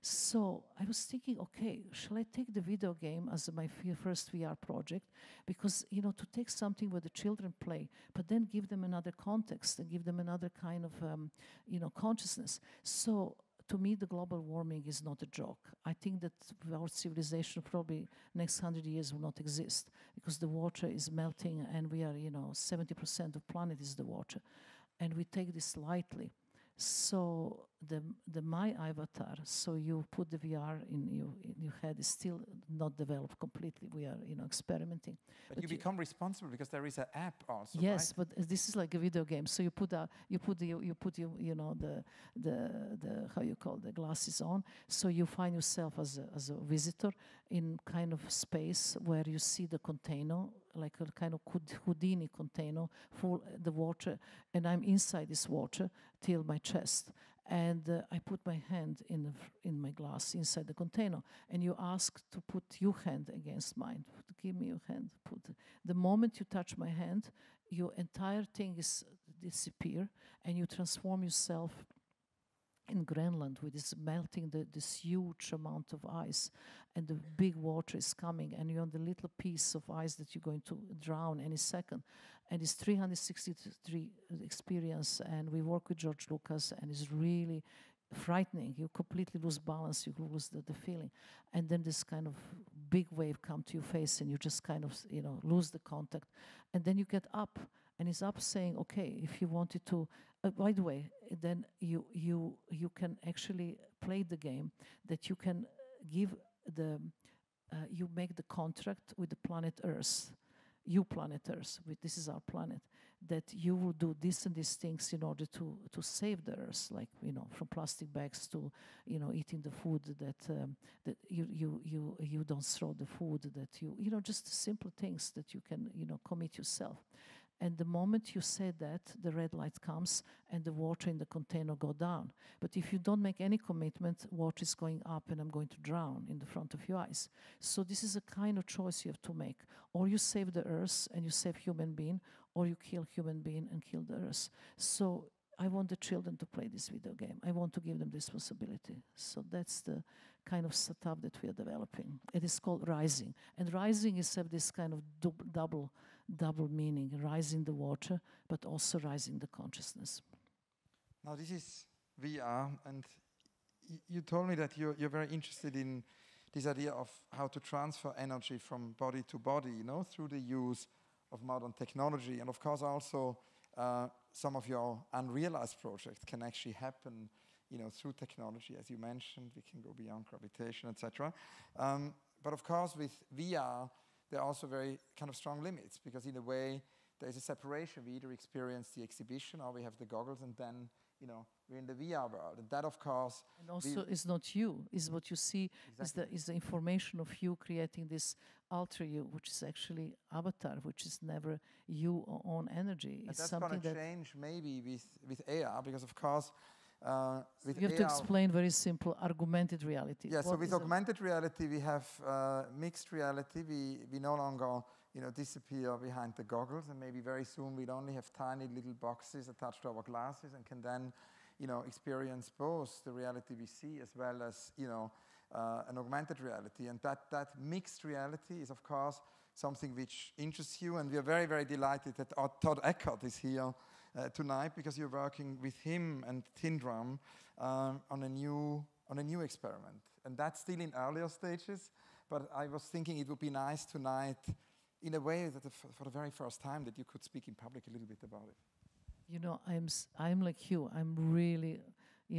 Speaker 2: So I was thinking, okay, shall I take the video game as my first VR project? Because, to take something where the children play, but then give them another context and give them another kind of, consciousness. So to me, the global warming is not a joke. I think that our civilization probably next 100 years will not exist, because the water is melting, and we are, 70% of planet is the water. And we take this lightly. So the my avatar. So you put the VR in your head is still not developed completely. We are experimenting.
Speaker 1: But you become responsible because there is an app also.
Speaker 2: Yes,
Speaker 1: right?
Speaker 2: but this is like a video game. So you put the how you call the glasses on. So you find yourself as a visitor in kind of space where you see the container, like a kind of Houdini container, full the water, and I'm inside this water till my chest. And I put my hand in my glass inside the container, and you ask to put your hand against mine. Give me your hand. The moment you touch my hand, your entire thing is disappear, and you transform yourself in Greenland with this melting this huge amount of ice, and the big water is coming, and you're on the little piece of ice that you're going to drown any second. And it's 360-degree experience, and we work with George Lucas, and it's really frightening. You completely lose balance, you lose the feeling. And then this kind of big wave come to your face, and you just kind of, lose the contact. And then you get up, and it's up saying, okay, if you wanted to, by the way, then you can actually play the game that you can give you make the contract with the planet Earth. You planet Earth, this is our planet, that you will do this and these things in order to save the Earth, like from plastic bags to eating the food that you don't throw the food, that you just simple things that you can commit yourself. And the moment you say that, the red light comes and the water in the container go down. But if you don't make any commitment, water is going up and I'm going to drown in the front of your eyes. So this is a kind of choice you have to make. Or you save the earth and you save human being, or you kill human being and kill the earth. So I want the children to play this video game. I want to give them this possibility. So that's the kind of setup that we are developing. It is called Rising. And Rising is have this kind of double meaning, rising the water, but also rising the consciousness.
Speaker 1: Now this is VR, and you told me that you're very interested in this idea of how to transfer energy from body to body, through the use of modern technology. And of course also some of your unrealized projects can actually happen, through technology. As you mentioned, we can go beyond gravitation, etc. But of course with VR, there are also very kind of strong limits, because in a way there is a separation. We either experience the exhibition or we have the goggles, and then we're in the VR world. And that, of course,
Speaker 2: and also it's not you. Is what you see. Exactly. Is the information of you creating this alter you, which is actually avatar, which is never you or own energy.
Speaker 1: It's that's going to change maybe with AR, because of course.
Speaker 2: You have to explain very simple augmented reality.
Speaker 1: Yeah, so with augmented reality we have mixed reality. We no longer disappear behind the goggles, and maybe very soon we'd only have tiny little boxes attached to our glasses and can then experience both the reality we see as well as an augmented reality. And that mixed reality is of course something which interests you, and we are very, very delighted that Todd Eckert is here tonight, because you're working with him and Tindram on a new experiment. And that's still in earlier stages, but I was thinking it would be nice tonight, in a way that for the very first time, that you could speak in public a little bit about it.
Speaker 2: I'm like you. I'm really,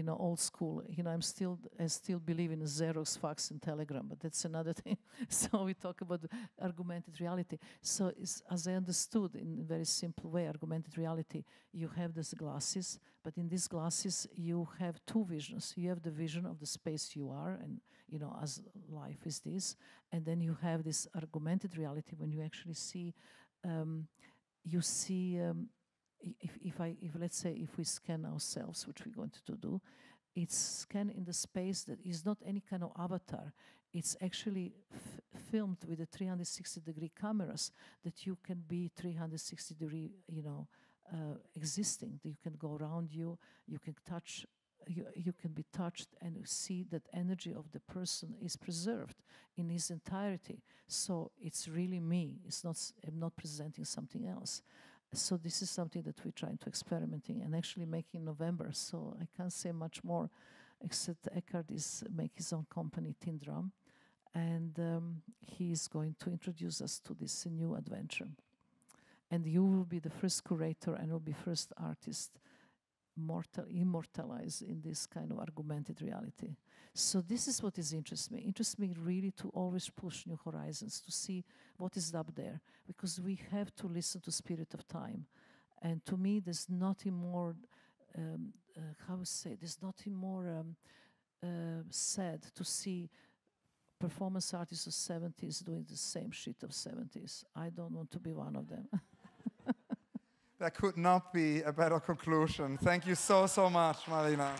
Speaker 2: old school. I still believe in Xerox, fax, and telegram, but that's another thing. So we talk about augmented reality. So as I understood, in a very simple way, augmented reality, you have these glasses, but in these glasses you have two visions. You have the vision of the space you are, and as life is this, and then you have this augmented reality when you actually see, if let's say if we scan ourselves, which we're going to do, it's scan in the space that is not any kind of avatar. It's actually filmed with the 360-degree cameras, that you can be 360-degree, existing. You can go around you. You can touch. You can be touched and see that energy of the person is preserved in its entirety. So it's really me. I'm not presenting something else. So this is something that we're trying to experimenting and actually making in November. So I can't say much more, except Eckhart is make his own company, Tindram, and he is going to introduce us to this new adventure. And you will be the first curator and will be first artist immortalized in this kind of augmented reality. So this is what interests me. Interests me really to always push new horizons, to see what is up there, because we have to listen to spirit of time. And to me, there's nothing more, there's nothing more sad to see performance artists of 70s doing the same shit of 70s. I don't want to be one of them.
Speaker 1: That could not be a better conclusion. Thank you so, so much, Marina.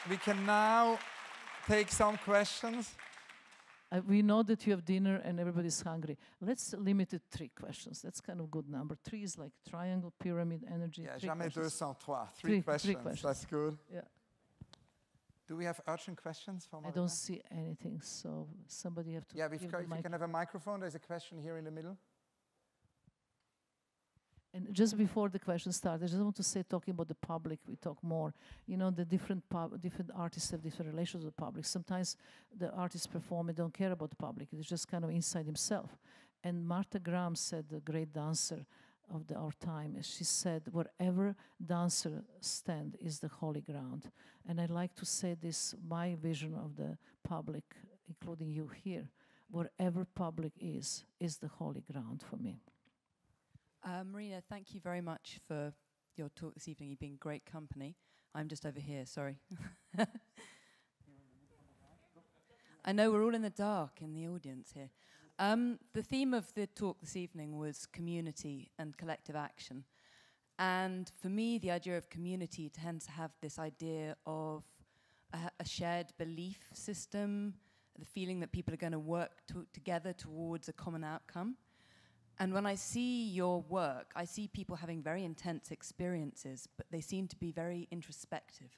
Speaker 1: We can now take some questions.
Speaker 2: We know that you have dinner and everybody's hungry. Let's limit it 3 questions. That's kind of a good number. 3 is like triangle, pyramid, energy.
Speaker 1: Yeah,
Speaker 2: 3
Speaker 1: jamais deux
Speaker 2: questions.
Speaker 1: sans trois. 3 questions. That's good.
Speaker 2: Yeah.
Speaker 1: Do we have urgent questions for Marina?
Speaker 2: I don't see anything, so somebody have to.
Speaker 1: Yeah,
Speaker 2: give
Speaker 1: if
Speaker 2: the
Speaker 1: you
Speaker 2: mic.
Speaker 1: can have a microphone, there's a question here in the middle.
Speaker 2: And just before the question starts, I just want to say, talking about the public, we talk more. You know, the different artists have different relations with the public. Sometimes the artists perform and don't care about the public. It's just kind of inside himself. And Martha Graham said, the great dancer of our time, she said, wherever dancer stand is the holy ground. And I like to say this, my vision of the public, including you here, wherever public is the holy ground for me.
Speaker 5: Marina, thank you very much for your talk this evening. You've been great company. I'm just over here, sorry. I know we're all in the dark in the audience here. The theme of the talk this evening was community and collective action. And for me, the idea of community tends to have this idea of a shared belief system, the feeling that people are going to work together towards a common outcome. And when I see your work, I see people having very intense experiences, but they seem to be very introspective.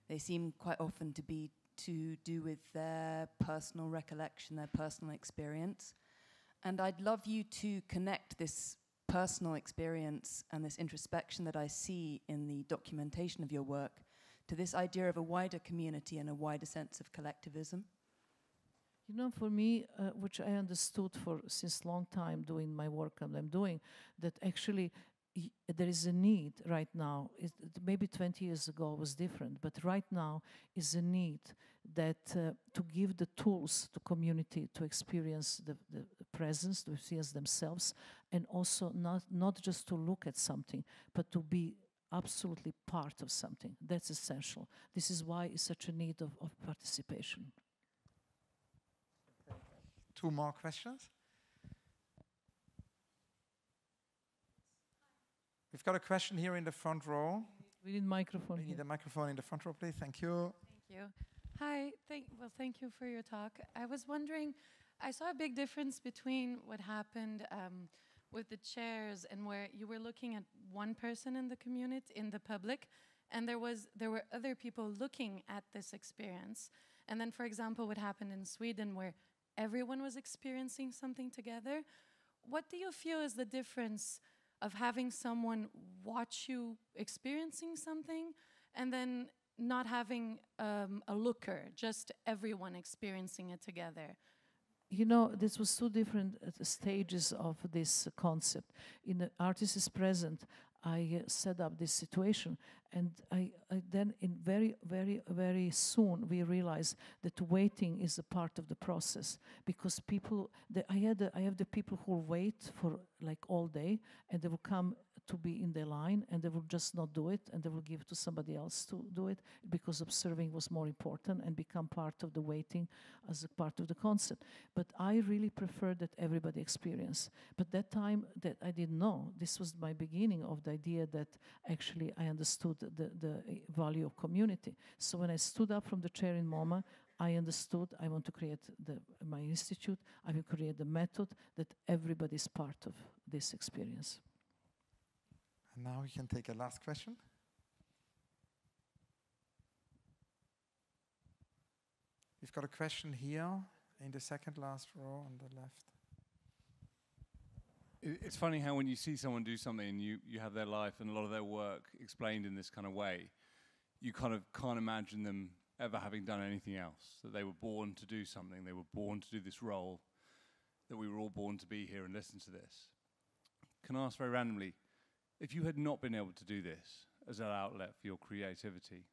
Speaker 5: They seem quite often to be to do with their personal recollection, their personal experience. And I'd love you to connect this personal experience and this introspection that I see in the documentation of your work to this idea of a wider community and a wider sense of collectivism.
Speaker 2: You know, for me, which I understood since long time doing my work and I'm doing, that actually there is a need right now. Maybe 20 years ago was different, but right now is a need that to give the tools to community to experience the presence, to experience themselves, and also not just to look at something, but to be absolutely part of something. That's essential. This is why it's such a need of participation.
Speaker 1: 2 more questions. We've got a question here in the front row.
Speaker 2: We need a microphone.
Speaker 1: We need a microphone in the front row, please. Thank you.
Speaker 6: Thank you. Hi. Thank you for your talk. I was wondering, I saw a big difference between what happened with the chairs and where you were looking at one person in the community, in the public, and there were other people looking at this experience. And then, for example, what happened in Sweden, where everyone was experiencing something together. What do you feel is the difference of having someone watch you experiencing something and then not having a looker, just everyone experiencing it together?
Speaker 2: You know, this was 2 different stages of this concept. In the Artist is Present, I set up this situation, and I then in very soon we realized that waiting is a part of the process, because people, I have the people who wait for like all day, and they will come to be in their line, and they will just not do it, and they will give to somebody else to do it, because observing was more important and become part of the waiting as a part of the concept. But I really prefer that everybody experience. But that time that I didn't know, this was my beginning of the idea that actually I understood the value of community. So when I stood up from the chair in MoMA, I understood I want to create my institute, I will create the method that everybody is part of this experience.
Speaker 1: And now we can take a last question. We've got a question here in the second last row on the left.
Speaker 7: It's funny how when you see someone do something and you have their life and a lot of their work explained in this kind of way, you kind of can't imagine them ever having done anything else, that they were born to do something, they were born to do this role. that we were all born to be here and listen to this. Can I ask very randomly, if you had not been able to do this as an outlet for your creativity,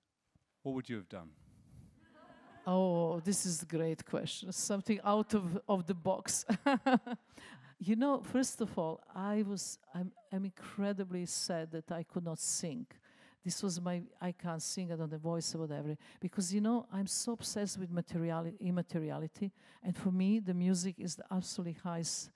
Speaker 7: what would you have done?
Speaker 2: Oh, this is a great question. Something out of the box. You know, first of all, I'm incredibly sad that I could not sing. This was I can't sing, I don't have voice or whatever. Because, you know, I'm so obsessed with immateriality. And for me, the music is the absolutely highest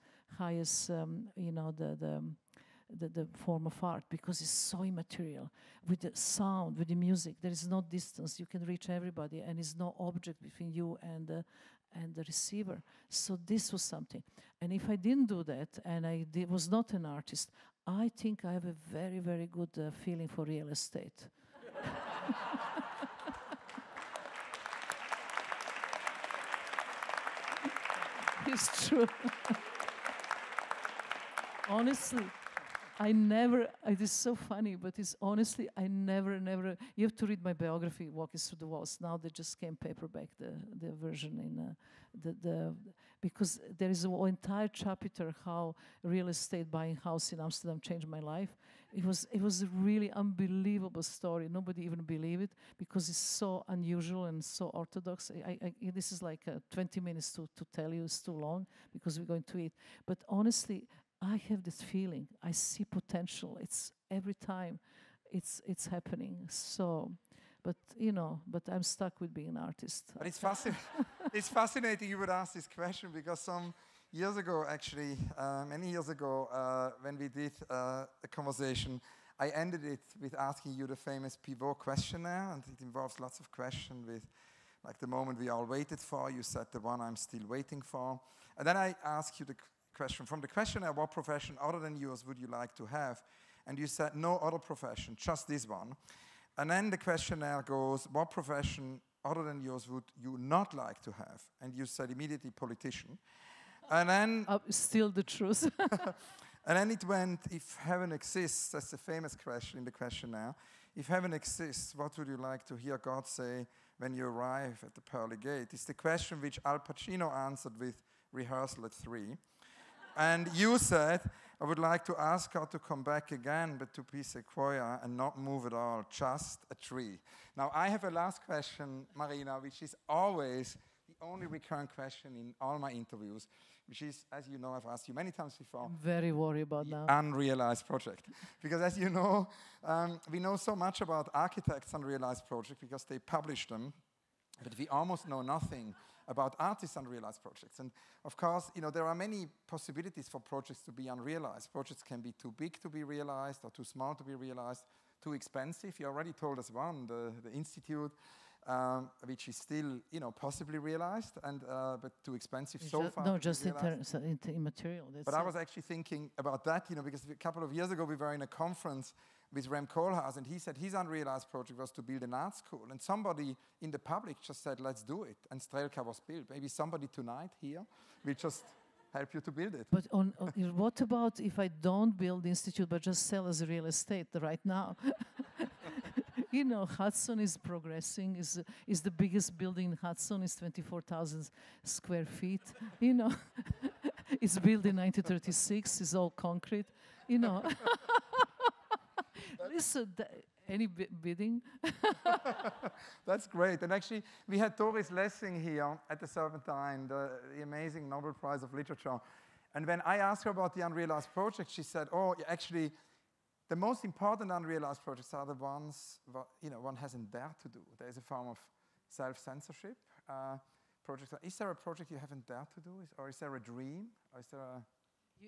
Speaker 2: you know, the form of art, because it's so immaterial. With the sound, with the music, there is no distance. You can reach everybody, and there's no object between you and the receiver. So this was something. And if I didn't do that, and was not an artist, I think I have a very, very good feeling for real estate. It's true. Honestly, it is so funny, but it's honestly, I never, you have to read my biography, Walking Through the Walls. Now they just came paperback, the version in because there is an entire chapter how real estate, buying house in Amsterdam changed my life. It was a really unbelievable story. Nobody even believed it because it's so unusual and so orthodox. This is like 20 minutes to tell you, it's too long because we're going to eat. But honestly, I have this feeling. I see potential. It's every time it's happening. So, but you know, I'm stuck with being an artist.
Speaker 1: But it's fascinating you would ask this question, because some years ago, actually, many years ago, when we did a conversation, I ended it with asking you the famous pivot questionnaire, and it involves lots of questions with, like, the moment we all waited for. You said the one I'm still waiting for. And then I asked you the question from the questionnaire, what profession other than yours would you like to have? And you said no other profession, just this one. And then the questionnaire goes, what profession other than yours would you not like to have? And you said immediately politician. And then
Speaker 2: still the truth.
Speaker 1: And then it went, if heaven exists, that's the famous question in the questionnaire. If heaven exists, what would you like to hear God say when you arrive at the pearly gate? It's the question which Al Pacino answered with rehearsal at 3. And you said, I would like to ask God to come back again, but to be sequoia and not move at all, just a tree. Now, I have a last question, Marina, which is always the only recurrent question in all my interviews, which is, as you know, I've asked you many times before.
Speaker 2: I'm very worried about that.
Speaker 1: Unrealized project. Because as you know, we know so much about architects' unrealized projects because they publish them, but we almost know nothing about artists' unrealized projects. And of course, you know, there are many possibilities for projects to be unrealized. Projects can be too big to be realized or too small to be realized, too expensive. You already told us one, the Institute, which is still, you know, possibly realized, and but too expensive so far.
Speaker 2: No, just in material.
Speaker 1: But I was actually thinking about that, you know, because a couple of years ago we were in a conference with Rem Koolhaas, and he said his unrealized project was to build an art school. And somebody in the public just said, let's do it. And Strelka was built. Maybe somebody tonight here will just help you to build it.
Speaker 2: But what about if I don't build the institute, but just sell as real estate right now? You know, Hudson is progressing, is the biggest building in Hudson, is 24,000 square feet. You know, it's built in 1936, it's all concrete, you know. Listen, any bidding?
Speaker 1: That's great. And actually, we had Doris Lessing here at the Serpentine, the amazing Nobel Prize of Literature. And when I asked her about the unrealized project, she said, oh, actually, the most important unrealized projects are the ones you know, one hasn't dared to do. There is a form of self-censorship. Is there a project you haven't dared to do? Or is there a dream? Or is there a...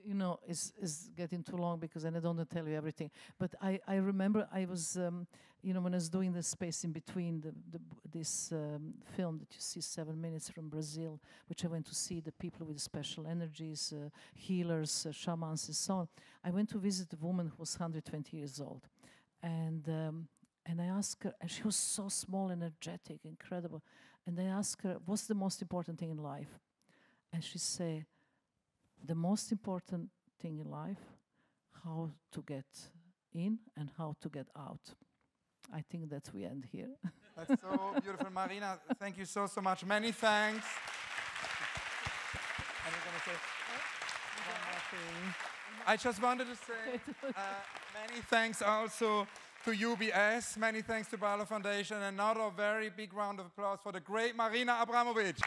Speaker 2: You know, it's getting too long because then I don't want to tell you everything. But I remember I was, you know, when I was doing the space in between this film that you see, 7 Minutes from Brazil, which I went to see the people with special energies, healers, shamans, and so on. I went to visit a woman who was 120 years old, and I asked her, and she was so small, energetic, incredible. And I asked her, "What's the most important thing in life?" And she said, the most important thing in life, how to get in and how to get out. I think that we end here.
Speaker 1: That's so beautiful. Marina, thank you so much. Many thanks. And we're going to say... everything. I just wanted to say many thanks also to UBS, many thanks to Beyeler Foundation, and another very big round of applause for the great Marina Abramović.